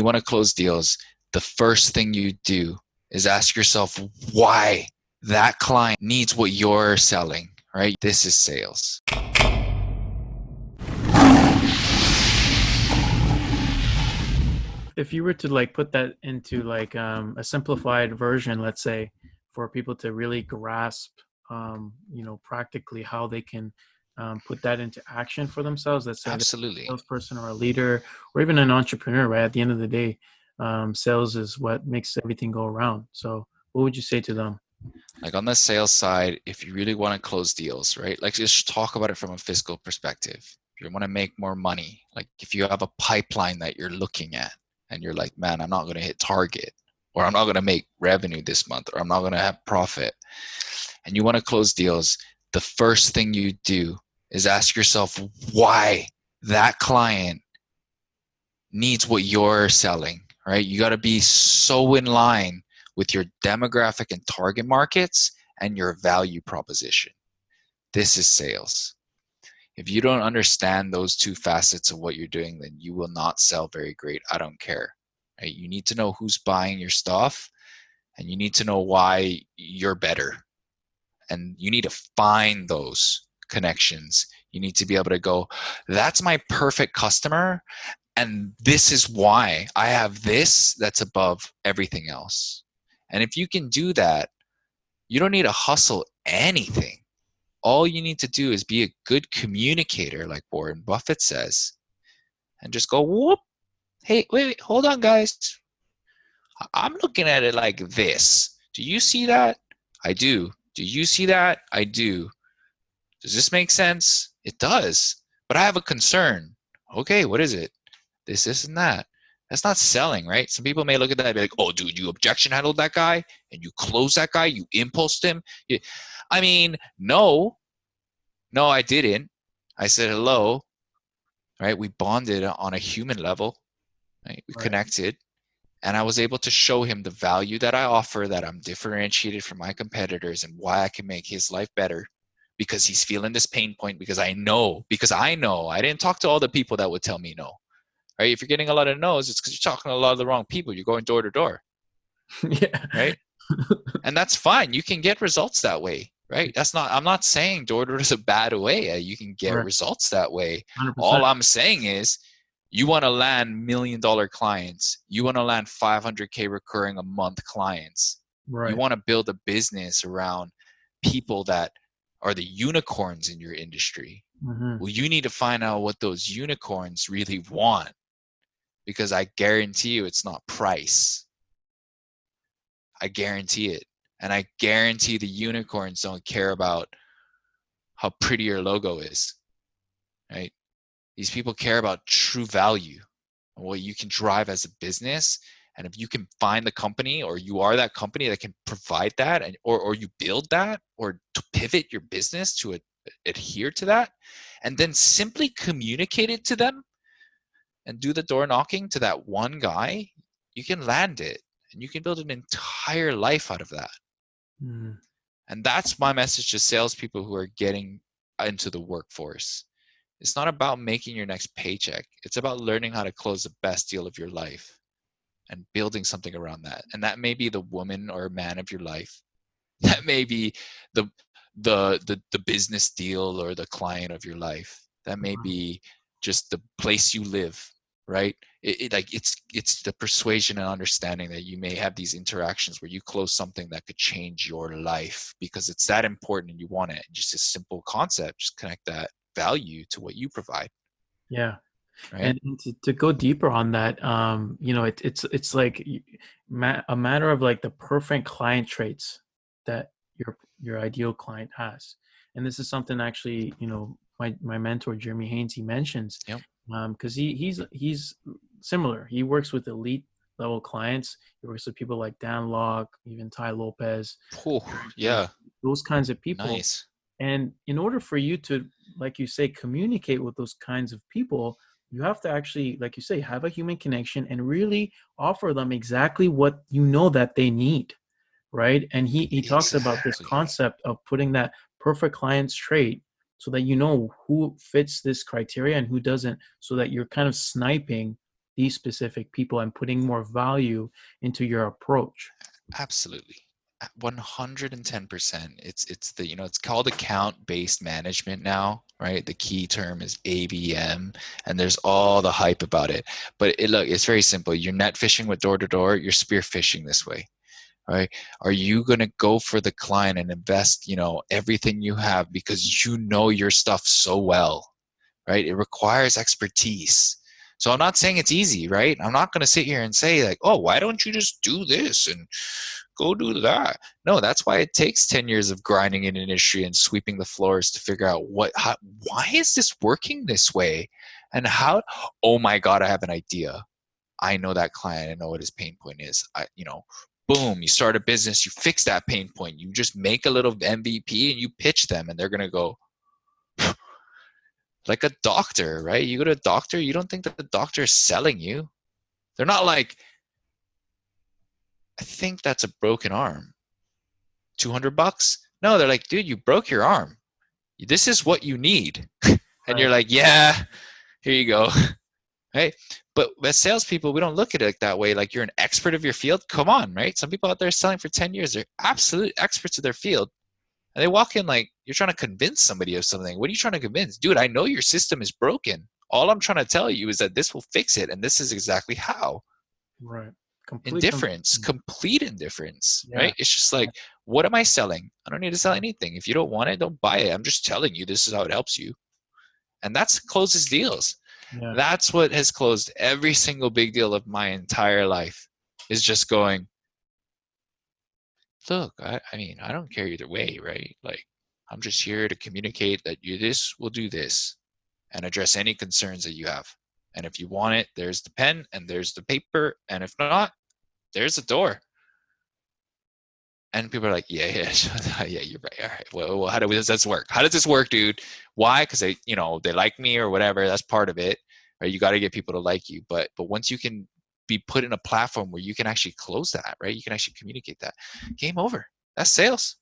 You want to close deals, the first thing you do is ask yourself why that client needs what you're selling, right? This is sales. If you were to like put that into like a simplified version, let's say, for people to really grasp, practically how they can put that into action for themselves. Let's say they're a Absolutely. salesperson or a leader or even an entrepreneur, right? At the end of the day, sales is what makes everything go around. So what would you say to them? Like on the sales side, if you really want to close deals, right? Like just talk about it from a fiscal perspective. If you want to make more money, like if you have a pipeline that you're looking at and you're like, man, I'm not going to hit target, or I'm not going to make revenue this month, or I'm not going to have profit, and you want to close deals, the first thing you do is ask yourself why that client needs what you're selling, right? You got to be so in line with your demographic and target markets and your value proposition. This is sales. If you don't understand those two facets of what you're doing, then you will not sell very great. I don't care. Right? You need to know who's buying your stuff, and you need to know why you're better. And you need to find those connections. You need to be able to go, that's my perfect customer, and this is why I have this that's above everything else. And if you can do that, you don't need to hustle anything. All you need to do is be a good communicator, like Warren Buffett says, and just go, whoop, hey, wait, hold on, guys. I'm looking at it like this. Do you see that? I do. Do you see that? I do. Does this make sense? It does. But I have a concern. Okay, what is it? This, and that. That's not selling, right? Some people may look at that and be like, oh, dude, you objection handled that guy and you closed that guy, you impulsed him. I mean, no, I didn't. I said hello, right? We bonded on a human level, right? We Right. connected, and I was able to show him the value that I offer, that I'm differentiated from my competitors, and why I can make his life better because he's feeling this pain point. Because I know, I didn't talk to all the people that would tell me no. Right? If you're getting a lot of no's, it's because you're talking to a lot of the wrong people. You're going door to door, Yeah. right? And that's fine. You can get results that way, right? I'm not saying door to door is a bad way. You can get Right. results that way. 100%. All I'm saying is you want to land $1 million clients. You want to land 500K recurring a month clients. You Right. want to build a business around people that are the unicorns in your industry. Hmm. Well, you need to find out what those unicorns really want, because I guarantee you it's not price. I guarantee it. And I guarantee the unicorns don't care about how pretty your logo is, right? These people care about true value and what you can drive as a business. And if you can find the company, or you are that company that can provide that, and or you build that, or to pivot your business to adhere to that, and then simply communicate it to them and do the door knocking to that one guy, you can land it and you can build an entire life out of that. Mm. And that's my message to salespeople who are getting into the workforce. It's not about making your next paycheck. It's about learning how to close the best deal of your life and building something around that. And that may be the woman or man of your life. That may be the the business deal or the client of your life. That may be just the place you live, right? It's the persuasion and understanding that you may have these interactions where you close something that could change your life because it's that important and you want it. Just a simple concept, just connect that value to what you provide, Yeah. right? And to go deeper on that, it's like a matter of like the perfect client traits that your ideal client has. And this is something actually, my mentor Jeremy Haynes, he mentions, Yep. because he's similar. He works with elite level clients. He works with people like Dan Locke, even Ty Lopez, Oh, and yeah. those kinds of people. Nice. And in order for you to, like you say, communicate with those kinds of people, you have to actually, like you say, have a human connection and really offer them exactly what you know that they need, right? And he talks about this Exactly. concept of putting that perfect client's trait so that you know who fits this criteria and who doesn't, so that you're kind of sniping these specific people and putting more value into your approach. Absolutely. 110%. It's the, it's called account-based management now, right? The key term is ABM, and there's all the hype about it. But look, it's very simple. You're net fishing with door to door, you're spear fishing this way, right? Are you going to go for the client and invest, everything you have because you know your stuff so well, right? It requires expertise. So I'm not saying it's easy, right? I'm not going to sit here and say like, oh, why don't you just do this and go do that? No, that's why it takes 10 years of grinding in an industry and sweeping the floors to figure out why is this working this way? And how, oh my God, I have an idea. I know that client. I know what his pain point is. Boom, you start a business, you fix that pain point. You just make a little MVP and you pitch them and they're going to go, like a doctor, right? You go to a doctor, you don't think that the doctor is selling you. They're not like, I think that's a broken arm. $200? No, they're like, dude, you broke your arm. This is what you need. And Right. you're like, yeah, here you go. Right? But as salespeople, we don't look at it that way. Like you're an expert of your field. Come on, right? Some people out there selling for 10 years, they're absolute experts of their field. And they walk in like you're trying to convince somebody of something. What are you trying to convince? Dude, I know your system is broken. All I'm trying to tell you is that this will fix it. And this is exactly how. Right. Complete. Indifference, complete indifference, Yeah. right? It's just like, what am I selling? I don't need to sell anything. If you don't want it, don't buy it. I'm just telling you this is how it helps you. And that's closes deals. Yeah. That's what has closed every single big deal of my entire life, is just going, look, I mean, I don't care either way, right? Like, I'm just here to communicate that this will do this and address any concerns that you have. And if you want it, there's the pen and there's the paper. And if not, there's the door. And people are like, yeah, yeah, you're right. All right. Well, how does this work? How does this work, dude? Why? Because they like me or whatever. That's part of it. Right? You got to get people to like you. But once you can be put in a platform where you can actually close that, right? You can actually communicate that. Game over. That's sales.